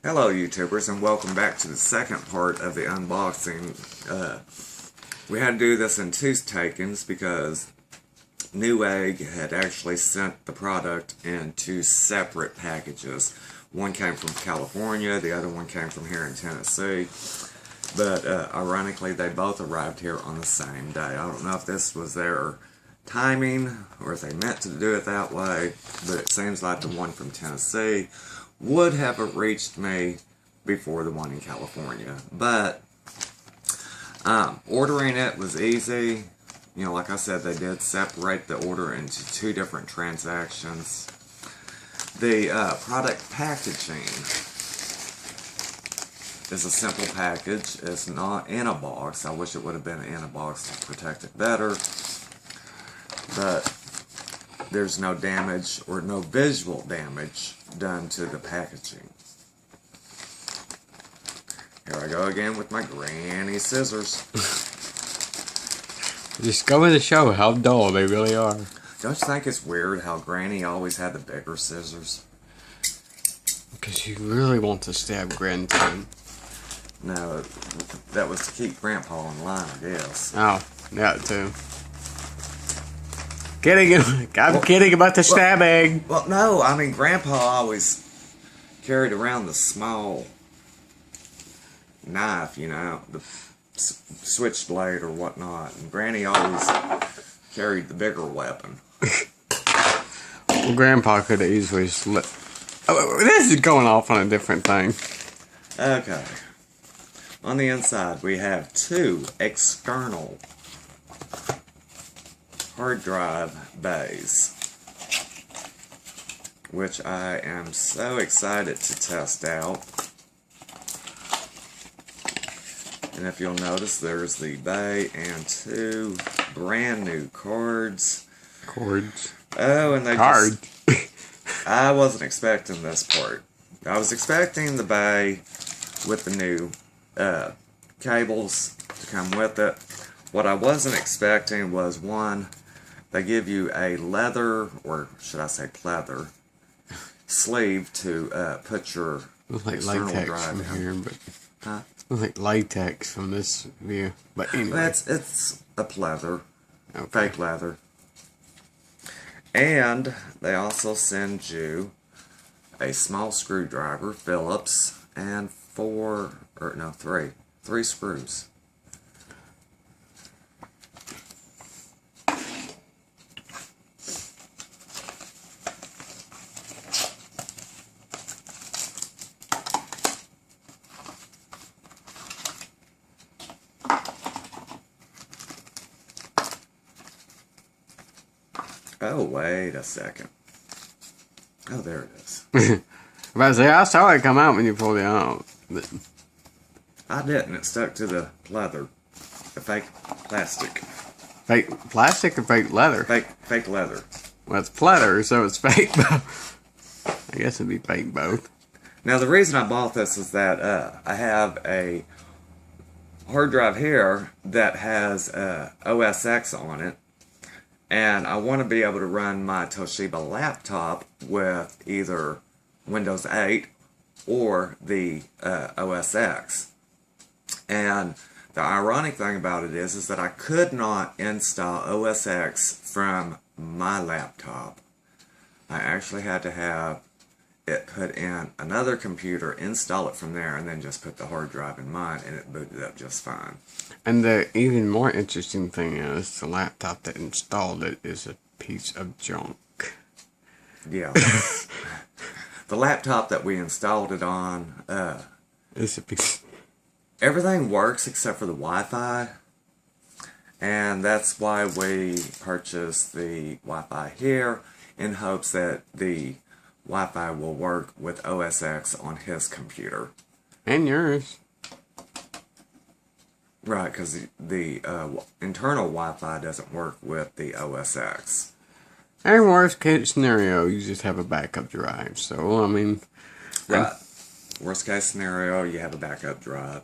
Hello YouTubers, and welcome back to the second part of the unboxing. We had to do this in two takings because Newegg had actually sent the product in two separate packages. One came from California, the other one came from here in Tennessee. But ironically, they both arrived here on the same day. I don't know if this was their timing or if they meant to do it that way, but it seems like the one from Tennessee would have reached me before the one in California. But ordering it was easy. You know, like I said, they did separate the order into two different transactions. The product packaging is a simple package. It's not in a box. I wish it would have been in a box to protect it better. But there's no damage or no visual damage done to the packaging. Here I go again with my granny scissors. Just going to show how dull they really are. Don't you think it's weird how Granny always had the bigger scissors? Because you really want to stab Grandson. No, that was to keep Grandpa in line, I guess. Oh, that too. I'm kidding about the stabbing. Well, no, I mean, Grandpa always carried around the small knife, you know, the switchblade or whatnot. And Granny always carried the bigger weapon. Well, Grandpa could have easily slipped. Oh, this is going off on a different thing. Okay. On the inside, we have two external hard drive bays, which I am so excited to test out. And if you'll notice, there's the bay and two brand new cards. Oh, and they I wasn't expecting this part. I was expecting the bay with the new cables to come with it. What I wasn't expecting was, one, they give you a leather, or should I say pleather, sleeve to put your external drive in. Here, but huh? Like latex from this view. But anyway. It's a pleather. Okay. Fake leather. And they also send you a small screwdriver, Phillips, and three screws. Oh, wait a second. Oh, there it is. I saw it come out when you pulled it out. But I didn't. It stuck to the leather. The fake plastic. Fake plastic or fake leather? Fake leather. Well, it's pleather, so it's fake. I guess it'd be fake both. Now, the reason I bought this is that I have a hard drive here that has OS X on it. And I want to be able to run my Toshiba laptop with either Windows 8 or the OS X. And the ironic thing about it is that I could not install OS X from my laptop. I actually had to have it put in another computer, install it from there, and then just put the hard drive in mine, and it booted up just fine. And the even more interesting thing is the laptop that installed it is a piece of junk. Yeah. The laptop that we installed it on, It's a piece. everything works except for the Wi-Fi. And that's why we purchased the Wi-Fi here, in hopes that the Wi-Fi will work with OS X on his computer. And yours. Right, because the internal Wi-Fi doesn't work with the OS X. And worst case scenario, you just have a backup drive. So, I mean... Right. Worst case scenario, you have a backup drive.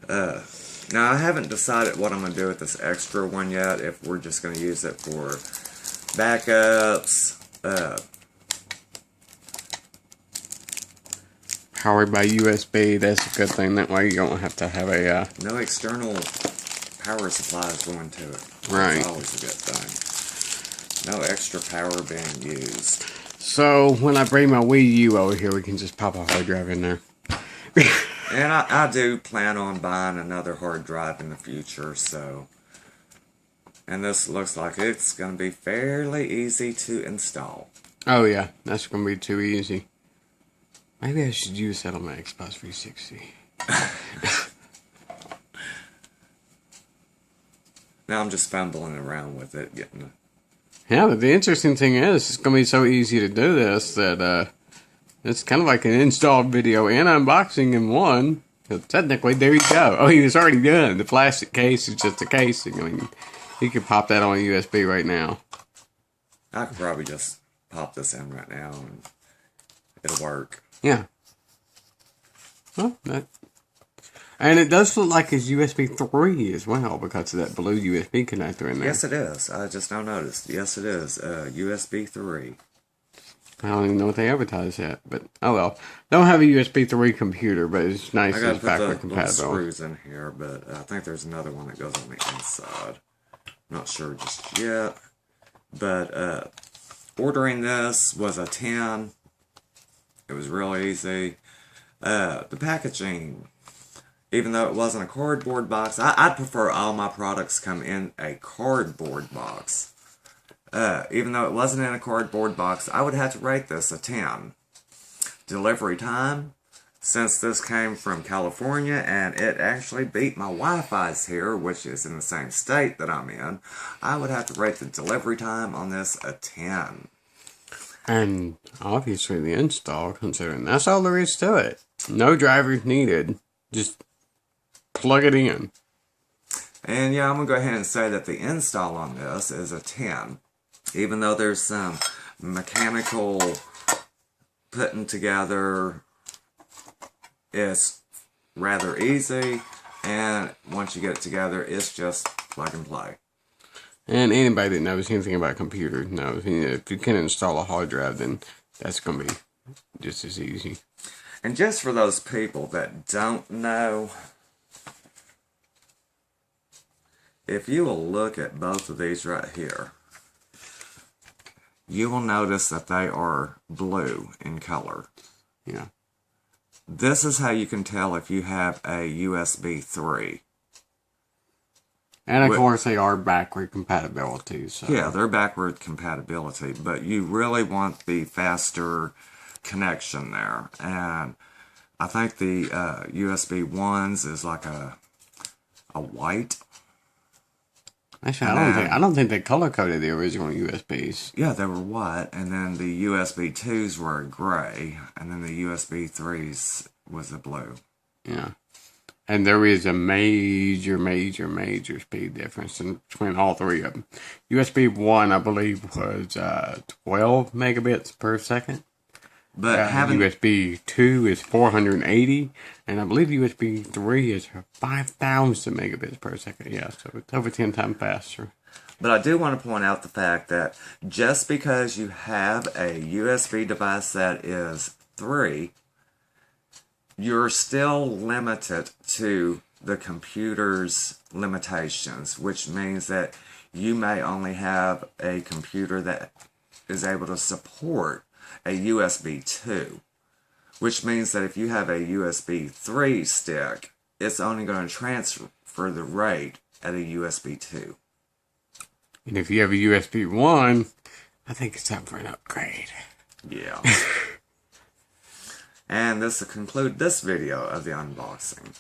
Now, I haven't decided what I'm going to do with this extra one yet. If we're just going to use it for backups, powered by USB. That's a good thing. That way you don't have to have a... No external power supplies going to it. Right. That's always a good thing. No extra power being used. So, when I bring my Wii U over here, we can just pop a hard drive in there. And I do plan on buying another hard drive in the future, so... And this looks like it's going to be fairly easy to install. Oh yeah, that's going to be too easy. Maybe I should use that on my Xbox 360. Now I'm just fumbling around with it, getting it. Yeah, but the interesting thing is, it's going to be so easy to do this that it's kind of like an install video and unboxing in one. So technically, there you go. Oh, he was already done. The plastic case is just a casing. I mean, you could pop that on a USB right now. I could probably just pop this in right now and it'll work. Yeah. Well, and it does look like it's USB 3 as well because of that blue USB connector in there. Yes, it is. I just now noticed. Yes, it is. USB 3. I don't even know what they advertise yet, but oh well. Don't have a USB 3 computer, but it's nice I and it's backward put the little compatible. screws in here, but I think there's another one that goes on the inside. Not sure just yet. But ordering this was a 10. It was really easy. The packaging, even though it wasn't a cardboard box, I'd prefer all my products come in a cardboard box. Even though it wasn't in a cardboard box, I would have to rate this a 10. Delivery time, since this came from California and it actually beat my Wi-Fi's here, which is in the same state that I'm in, I would have to rate the delivery time on this a 10. And obviously the install, considering that's all there is to it. No drivers needed. Just plug it in. And yeah, I'm going to go ahead and say that the install on this is a 10. Even though there's some mechanical putting together, it's rather easy. And once you get it together, it's just plug and play. And anybody that knows anything about computers knows, if you can install a hard drive, then that's going to be just as easy. And just for those people that don't know, if you will look at both of these right here, you will notice that they are blue in color. Yeah. This is how you can tell if you have a USB 3. And of course they are backward compatibility. So. Yeah, they're backward compatibility, but you really want the faster connection there. And I think the USB 1s is like a white. Actually, I don't think they color coded the original USBs. Yeah, they were white, and then the USB 2s were gray, and then the USB 3s was a blue. Yeah. And there is a major speed difference between all three of them. USB 1, I believe, was 12 megabits per second. But having USB 2 is 480, and I believe USB 3 is 5,000 megabits per second. Yeah, so it's over 10 times faster. But I do want to point out the fact that just because you have a USB device that is 3, you're still limited to the computer's limitations, which means that you may only have a computer that is able to support a USB 2, which means that if you have a USB 3 stick, it's only going to transfer the rate at a USB 2. And if you have a USB 1, I think it's time for an upgrade. Yeah. And this will conclude this video of the unboxing.